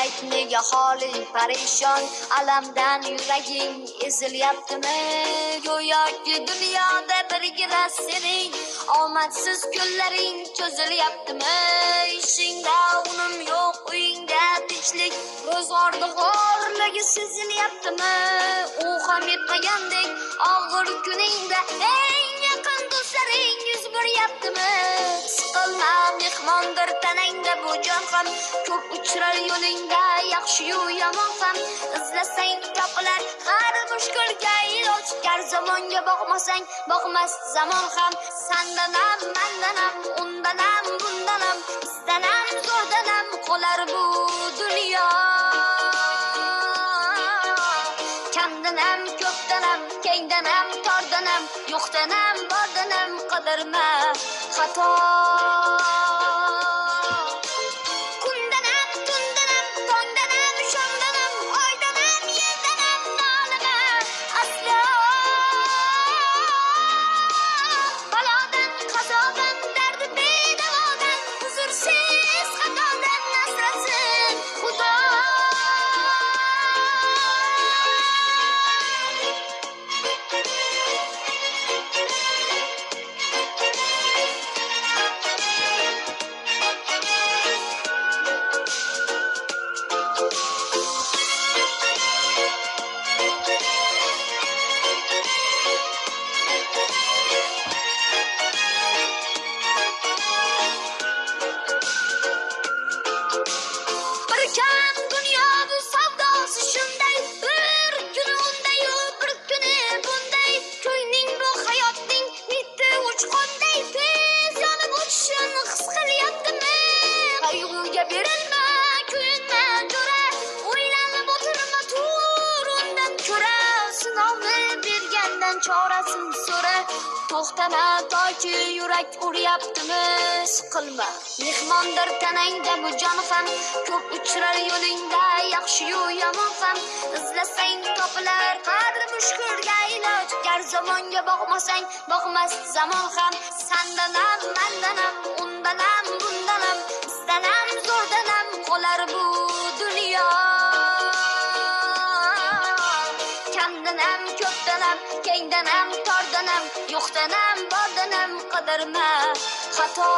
ayt nega holing parishon, alamdan yuraging ezilyaptimi? Go'yoki dunyoda birgina sening omadsiz kunlaring cho'zilyaptimi? Ishingda unum yo'q, uyingda tinchlik, ro'zg'orda g'orligi sezilyaptimi? U ham yetmagandek og'ir kuningda eng yaqin do'stlaring yuz beryaptimi? Siqilma, mehmondir tanangda bu jon ham, ko'p uchrar yo'lingda yaxshi-yu yomon ham. Izlasang topilar har mushkulga iloj, gar zamonga boqmasang boqmas zamon ham. Sandanam, mandanam, undanam, bundanam, bizdanam, zo'rdanam qolar bu dunyo. Kamdanam, ko'pdanam, kengdanam, tordanam, yo'qdanam, bordanam qadarma xato. Kundanam, tundanam, tongdanam, shomdanam, oydanam, yildanam nolima aslo. Balodan, qazodan, dardi bedavodan, huzursiz xatodan asrasin Xudo. Birkan dunyo bu savdosi shunday, bir kuni unday-yu bir kuni bunday. Ko'yning bu hayotning mitti uchqunday, tez yonib o'tishini his qilyaptimi? Qayg'uga berilma, kuyinma jo'ra, o'ylanib o'tirma, tur undan ko'ra. Sinovni bergandan chorasin so'ra, to'xtama toki yurak uryaptimi? Siqilma, mehmondir tanangda bu jon ham, ko'p uchrar yo'lingda yaxshi-yu yomon ham. Izlasang topilar har mushkulga iloj, gar zamonga boqmasang boqmas zamon ham. Sandanam, mandanam, undanam, bundanam, bizdanam, zo'rdanam qolar bu dunyo. Kamdanam, ko'pdanam, kengdanam, tordanam, yo'qdanam, bordanam qadarma xato.